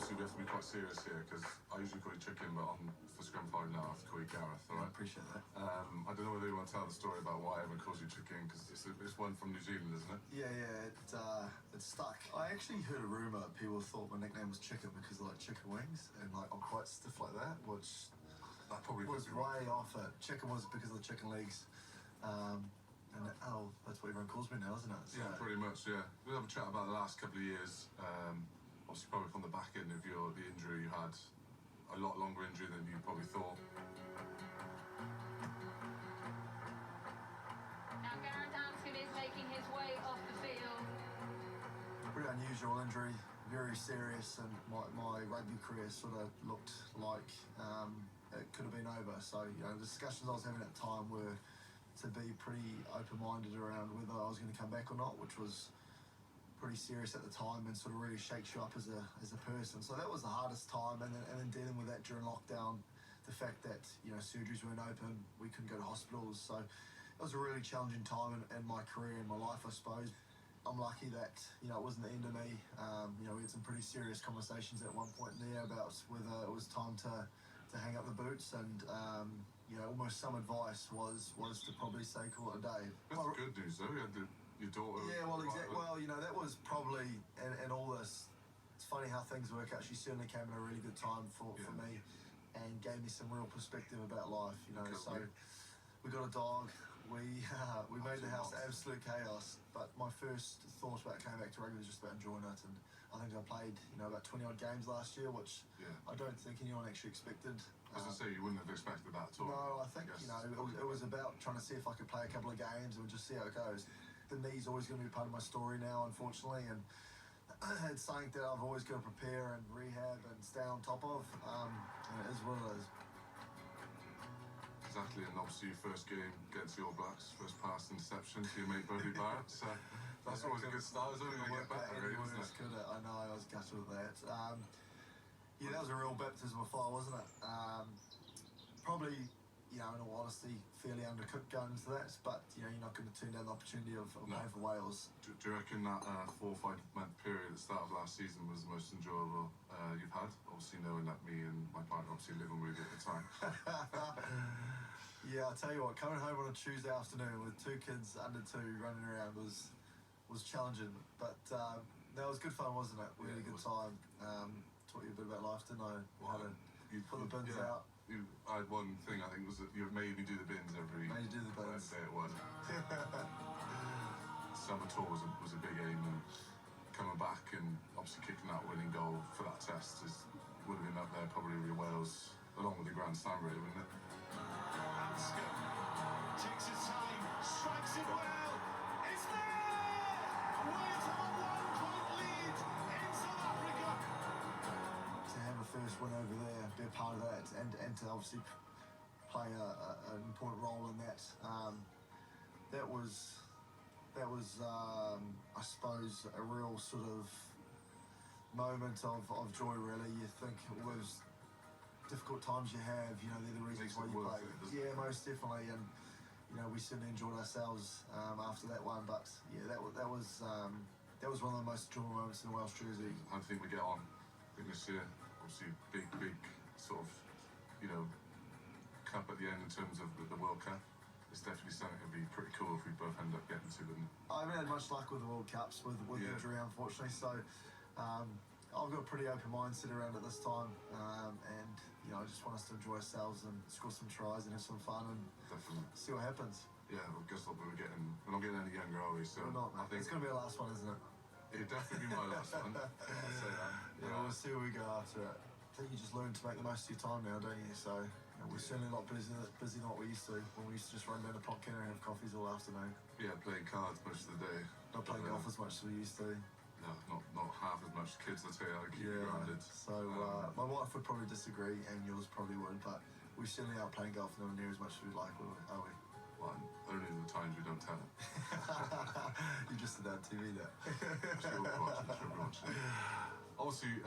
obviously we have to be quite serious here because I usually call you Chicken, but for Scrum 5 now I have to call you Gareth, all right? I appreciate that. I don't know whether you want to tell the story about why everyone calls you Chicken, because it's one from New Zealand, isn't it? Yeah, it's stuck. I actually heard a rumour people thought my nickname was Chicken because I like chicken wings, and like I'm quite stiff like that, which That probably was could be right. way off it. Chicken was because of the chicken legs. And that's what everyone calls me now, isn't it? So, Yeah, pretty much, yeah. We'll have a chat about the last couple of years. Obviously, probably from the back end of the injury you had, a lot longer injury than you probably thought. Now Gareth Anscombe is making his way off the field. pretty unusual injury, very serious, and my rugby career sort of looked like it could have been over. So, you know, the discussions I was having at the time were to be pretty open-minded around whether I was going to come back or not, which was pretty serious at the time and sort of really shakes you up as a person. So that was the hardest time, and then dealing with that during lockdown, the fact that, you know, surgeries weren't open, we couldn't go to hospitals. So it was a really challenging time in my career and my life, I suppose. I'm lucky that, you know, it wasn't the end of me. You know, we had some pretty serious conversations at one point there about whether it was time to hang up the boots, and you know, almost some advice was to probably say call it a day. That's good news though. You had your daughter. Yeah, well, exactly. Well, you know, that was probably, and all this, it's funny how things work out. She certainly came at a really good time for me, and gave me some real perspective about life, you know. So we got a dog. We made the house absolute chaos, but my first thought about coming back to rugby was just about enjoying it. And I think I played, you know, about 20 odd games last year, which I don't think anyone actually expected. As I say, you wouldn't have expected that at all. No, I think, you know, it was about trying to see if I could play a couple of games and just see how it goes. The knee's always going to be part of my story now, unfortunately, and it's something that I've always got to prepare and rehab and stay on top of. And it is what it is. Exactly, and obviously your first game against the All Blacks, first pass interception to your mate Brodie Barrett, so that's always a good start. It's only going to get better, really, isn't it? I know, I was gutted with that. Yeah, that was a real baptism of fire, wasn't it? Probably, you know, in all honesty, fairly undercooked going into that, but, you know, you're not going to turn down the opportunity of playing for Wales. Do you reckon that 4 or 5 month period at the start of last season was the most enjoyable you've had? Obviously knowing that me and my partner obviously living with you at the time. Yeah, I'll tell you what, coming home on a Tuesday afternoon with 2 kids under 2 running around was challenging, but that was good fun, wasn't it? Really good time. Taught you a bit about life, didn't I? How to put the bins out. I had one thing, I think, was that you made me do the bins every day at work. Summer tour was a big aim, and coming back and obviously kicking that winning goal for that test would have been up there probably with Wales, along with the Grand Slam, really, wouldn't it? Anscombe takes his time, strikes it well. It's there! Wales have a 1-point lead in South Africa. To have a first win over there, be a part of that, and to obviously play an important role in that. That was I suppose a real sort of moment of joy, really. You think all those difficult times you have, you know, they're the reasons why you play. Yeah, most definitely, and you know, we certainly enjoyed ourselves after that one. But yeah, that was one of the most enjoyable moments in a Welsh jersey. I think we get on. I think this year, obviously, big sort of, you know, cup at the end in terms of the World Cup. It's definitely something that'd be pretty cool if we both end up getting to them. I haven't had much luck with the World Cups with injury, unfortunately. So I've got a pretty open mindset around it this time, and you know, I just want us to enjoy ourselves and score some tries and have some fun and see what happens. Yeah, well, guess what, we're not getting any younger, are we? So we're not, I think it's going to be our last one, isn't it? It'll definitely be my last one. I'll say that. Yeah, we'll see where we go after it. I think you just learn to make the most of your time now, don't you? So you know, we're certainly a lot busy than what we used to, when we used to just run down to Plot Kenner and have coffees all afternoon. Yeah, playing cards most of the day. Not playing golf as much as we used to. No, not half as much. Kids, I tell you, I keep you grounded. So my wife would probably disagree, and yours probably would, but we certainly are playing golf nowhere near as much as we'd like, are we? Well, only the times we don't tell it. You just said that on TV there. Sure, watching. Obviously,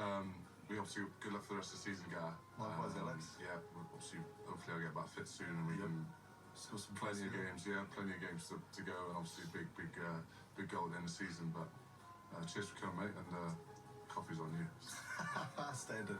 we good luck for the rest of the season, Gar. Likewise, Alex. Yeah, obviously, hopefully I'll get back fit soon and we can score some plenty of games. Yeah, plenty of games to go, and obviously big goal at the end of the season. But cheers for coming, mate, and coffee's on you. Stay landed.